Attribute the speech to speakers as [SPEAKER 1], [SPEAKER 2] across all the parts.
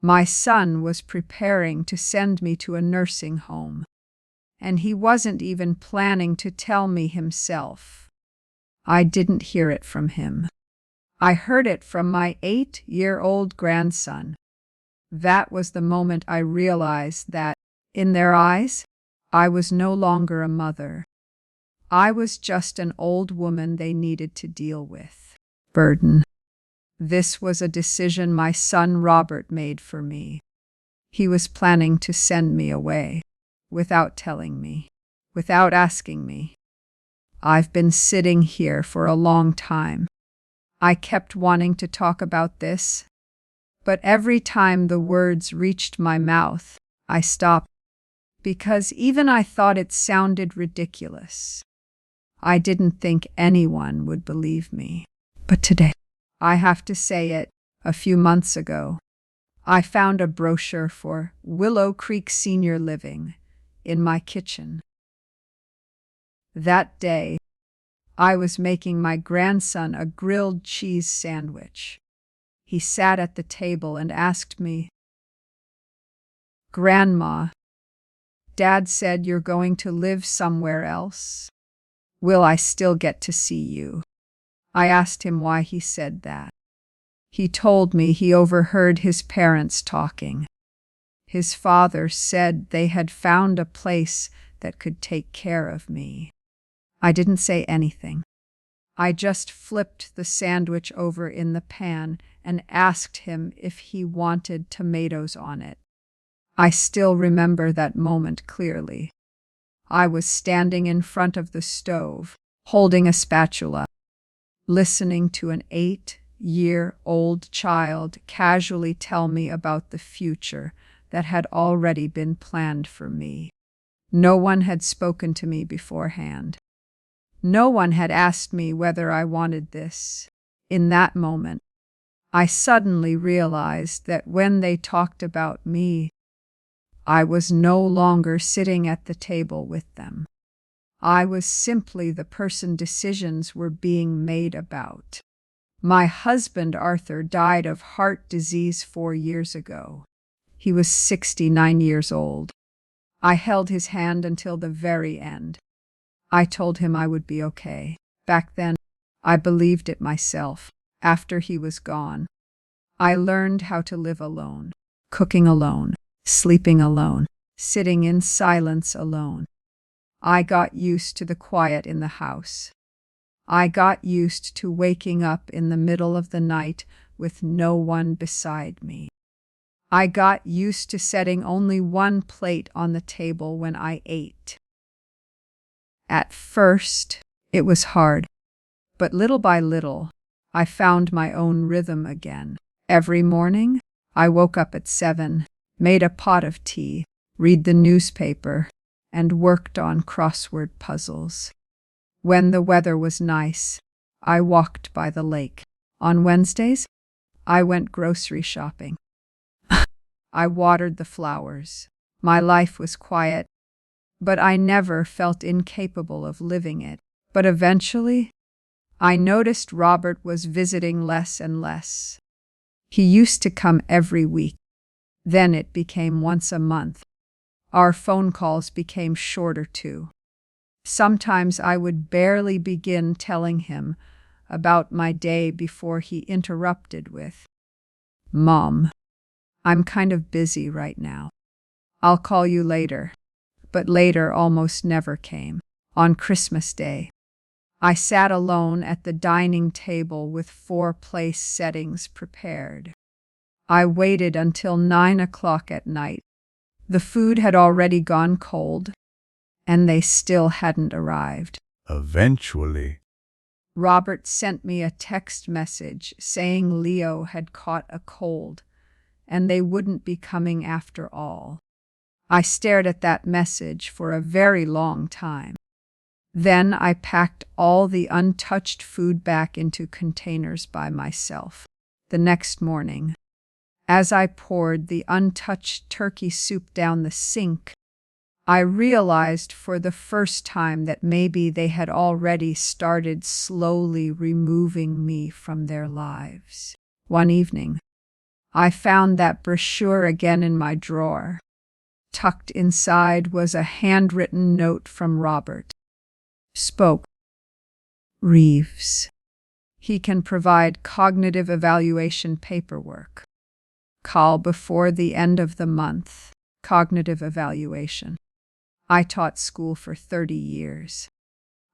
[SPEAKER 1] My son was preparing to send me to a nursing home, and he wasn't even planning to tell me himself. I didn't hear it from him. I heard it from my 8-year-old grandson. That was the moment I realized that, in their eyes, I was no longer a mother. I was just an old woman they needed to deal with. Burden. This was a decision my son Robert made for me. He was planning to send me away, without telling me, without asking me. I've been sitting here for a long time. I kept wanting to talk about this, but every time the words reached my mouth, I stopped, because even I thought it sounded ridiculous. I didn't think anyone would believe me. But today, I have to say it, a few months ago, I found a brochure for Willow Creek Senior Living in my kitchen. That day, I was making my grandson a grilled cheese sandwich. He sat at the table and asked me, "Grandma, Dad said you're going to live somewhere else. Will I still get to see you?" I asked him why he said that. He told me he overheard his parents talking. His father said they had found a place that could take care of me. I didn't say anything. I just flipped the sandwich over in the pan and asked him if he wanted tomatoes on it. I still remember that moment clearly. I was standing in front of the stove, holding a spatula, listening to an 8-year-old child casually tell me about the future that had already been planned for me. No one had spoken to me beforehand. No one had asked me whether I wanted this. In that moment, I suddenly realized that when they talked about me, I was no longer sitting at the table with them. I was simply the person decisions were being made about. My husband Arthur died of heart disease 4 years ago. He was 69 years old. I held his hand until the very end. I told him I would be okay. Back then, I believed it myself. After he was gone, I learned how to live alone, cooking alone, sleeping alone, sitting in silence alone. I got used to the quiet in the house. I got used to waking up in the middle of the night with no one beside me. I got used to setting only one plate on the table when I ate. At first, it was hard, but little by little, I found my own rhythm again. Every morning, I woke up at 7, made a pot of tea, read the newspaper, and worked on crossword puzzles. When the weather was nice, I walked by the lake. On Wednesdays, I went grocery shopping. I watered the flowers. My life was quiet, but I never felt incapable of living it. But eventually, I noticed Robert was visiting less and less. He used to come every week. Then it became once a month. Our phone calls became shorter too. Sometimes I would barely begin telling him about my day before he interrupted with, "Mom, I'm kind of busy right now. I'll call you later." But later almost never came. On Christmas Day, I sat alone at the dining table with 4 place settings prepared. I waited until 9 o'clock at night. The food had already gone cold, and they still hadn't arrived.
[SPEAKER 2] Eventually,
[SPEAKER 1] Robert sent me a text message saying Leo had caught a cold, and they wouldn't be coming after all. I stared at that message for a very long time. Then I packed all the untouched food back into containers by myself. The next morning, as I poured the untouched turkey soup down the sink, I realized for the first time that maybe they had already started slowly removing me from their lives. One evening, I found that brochure again in my drawer. Tucked inside was a handwritten note from Robert. Spoke. Reeves. He can provide cognitive evaluation paperwork. Call before the end of the month. Cognitive evaluation. I taught school for 30 years.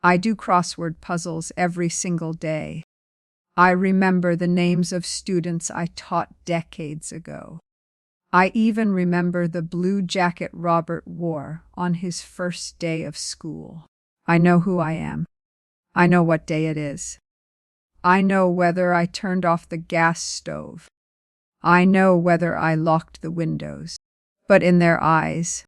[SPEAKER 1] I do crossword puzzles every single day. I remember the names of students I taught decades ago. I even remember the blue jacket Robert wore on his first day of school. I know who I am. I know what day it is. I know whether I turned off the gas stove. I know whether I locked the windows. But in their eyes,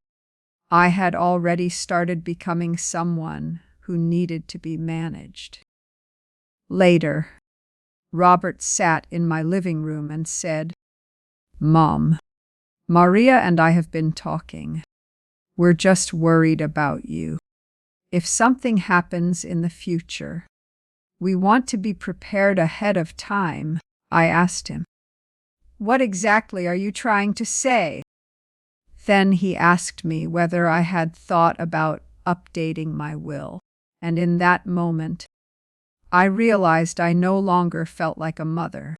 [SPEAKER 1] I had already started becoming someone who needed to be managed. Later, Robert sat in my living room and said, "Mom, Maria and I have been talking. We're just worried about you. If something happens in the future, we want to be prepared ahead of time." I asked him, "What exactly are you trying to say?" Then he asked me whether I had thought about updating my will, and in that moment, I realized I no longer felt like a mother.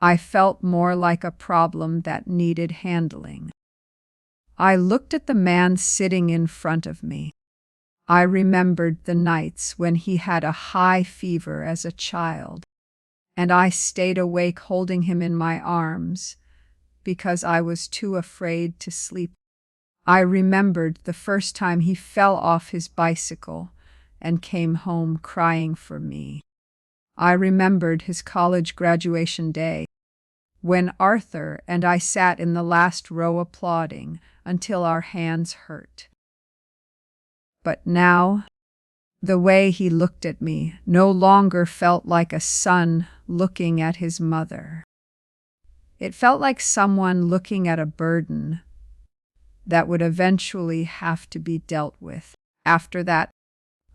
[SPEAKER 1] I felt more like a problem that needed handling. I looked at the man sitting in front of me. I remembered the nights when he had a high fever as a child, and I stayed awake holding him in my arms because I was too afraid to sleep. I remembered the first time he fell off his bicycle and came home crying for me. I remembered his college graduation day, when Arthur and I sat in the last row applauding until our hands hurt. But now, the way he looked at me no longer felt like a son looking at his mother. It felt like someone looking at a burden that would eventually have to be dealt with. After that,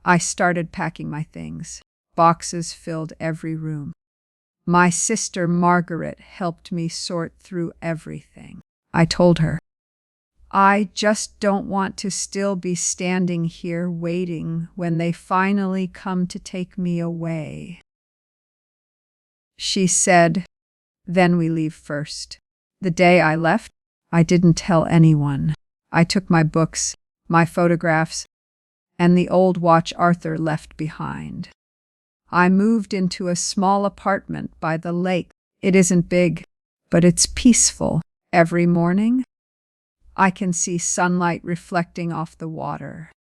[SPEAKER 1] I started packing my things. Boxes filled every room. My sister Margaret helped me sort through everything. I told her, "I just don't want to still be standing here waiting when they finally come to take me away." She said, "Then we leave first." The day I left, I didn't tell anyone. I took my books, my photographs, and the old watch Arthur left behind. I moved into a small apartment by the lake. It isn't big, but it's peaceful. Every morning, I can see sunlight reflecting off the water.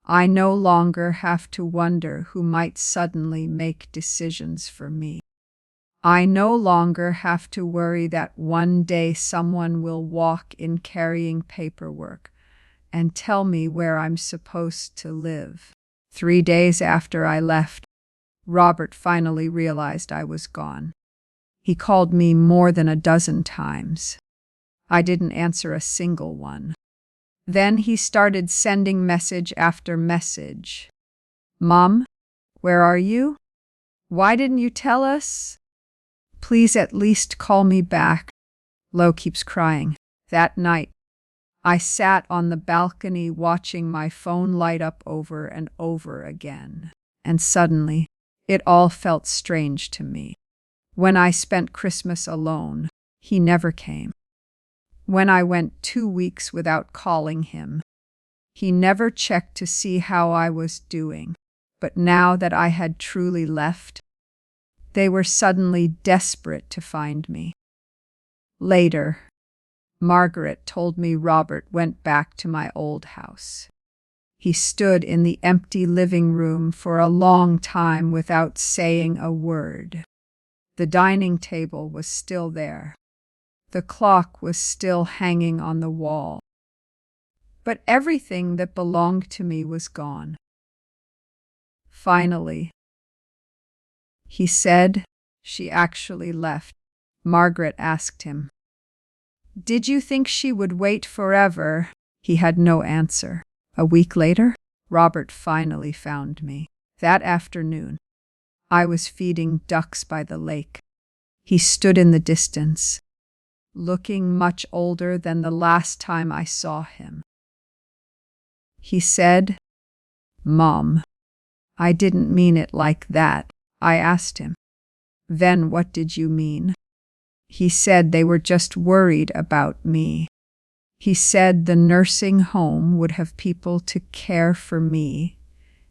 [SPEAKER 1] I no longer have to wonder who might suddenly make decisions for me. I no longer have to worry that one day someone will walk in carrying paperwork and tell me where I'm supposed to live. 3 days after I left, Robert finally realized I was gone. He called me more than a dozen times. I didn't answer a single one. Then he started sending message after message. "Mom, where are you? Why didn't you tell us? Please at least call me back." Lo keeps crying. That night, I sat on the balcony watching my phone light up over and over again. And suddenly, it all felt strange to me. When I spent Christmas alone, he never came. When I went 2 weeks without calling him, he never checked to see how I was doing. But now that I had truly left, they were suddenly desperate to find me. Later, Margaret told me Robert went back to my old house. He stood in the empty living room for a long time without saying a word. The dining table was still there. The clock was still hanging on the wall. But everything that belonged to me was gone. Finally, he said, "She actually left." Margaret asked him, "Did you think she would wait forever?" He had no answer. A week later, Robert finally found me. That afternoon, I was feeding ducks by the lake. He stood in the distance, looking much older than the last time I saw him. He said, "Mom, I didn't mean it like that." I asked him, "Then what did you mean?" He said they were just worried about me. He said the nursing home would have people to care for me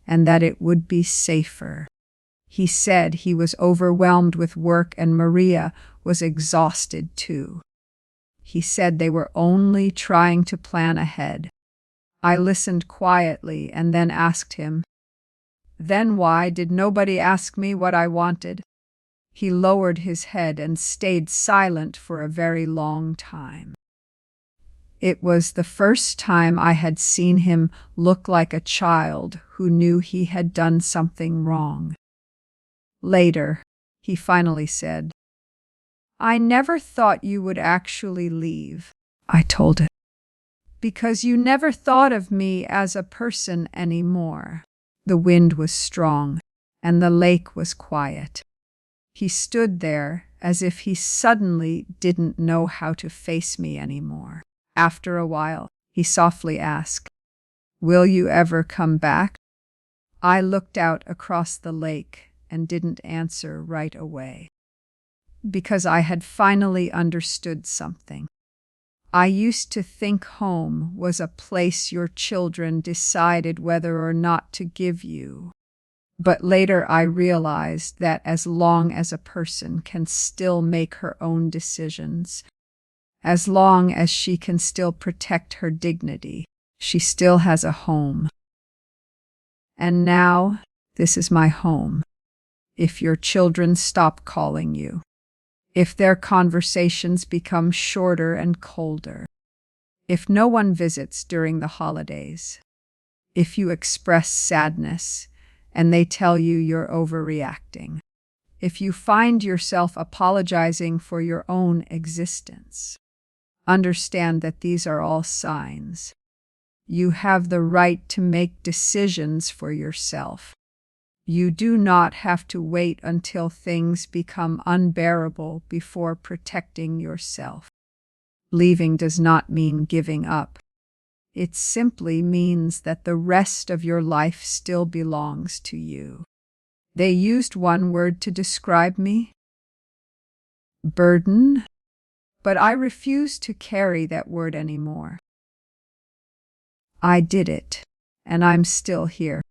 [SPEAKER 1] and that it would be safer. He said he was overwhelmed with work and Maria was exhausted too. He said they were only trying to plan ahead. I listened quietly and then asked him, "Then why did nobody ask me what I wanted?" He lowered his head and stayed silent for a very long time. It was the first time I had seen him look like a child who knew he had done something wrong. Later, he finally said, "I never thought you would actually leave," I told him, "because you never thought of me as a person anymore." The wind was strong, and the lake was quiet. He stood there as if he suddenly didn't know how to face me anymore. After a while, he softly asked, "Will you ever come back?" I looked out across the lake and didn't answer right away, because I had finally understood something. I used to think home was a place your children decided whether or not to give you. But later I realized that as long as a person can still make her own decisions, as long as she can still protect her dignity, she still has a home. And now, this is my home. If your children stop calling you, if their conversations become shorter and colder, if no one visits during the holidays, if you express sadness and they tell you you're overreacting, if you find yourself apologizing for your own existence, understand that these are all signs. You have the right to make decisions for yourself. You do not have to wait until things become unbearable before protecting yourself. Leaving does not mean giving up. It simply means that the rest of your life still belongs to you. They used one word to describe me: burden, but I refuse to carry that word anymore. I did it, and I'm still here.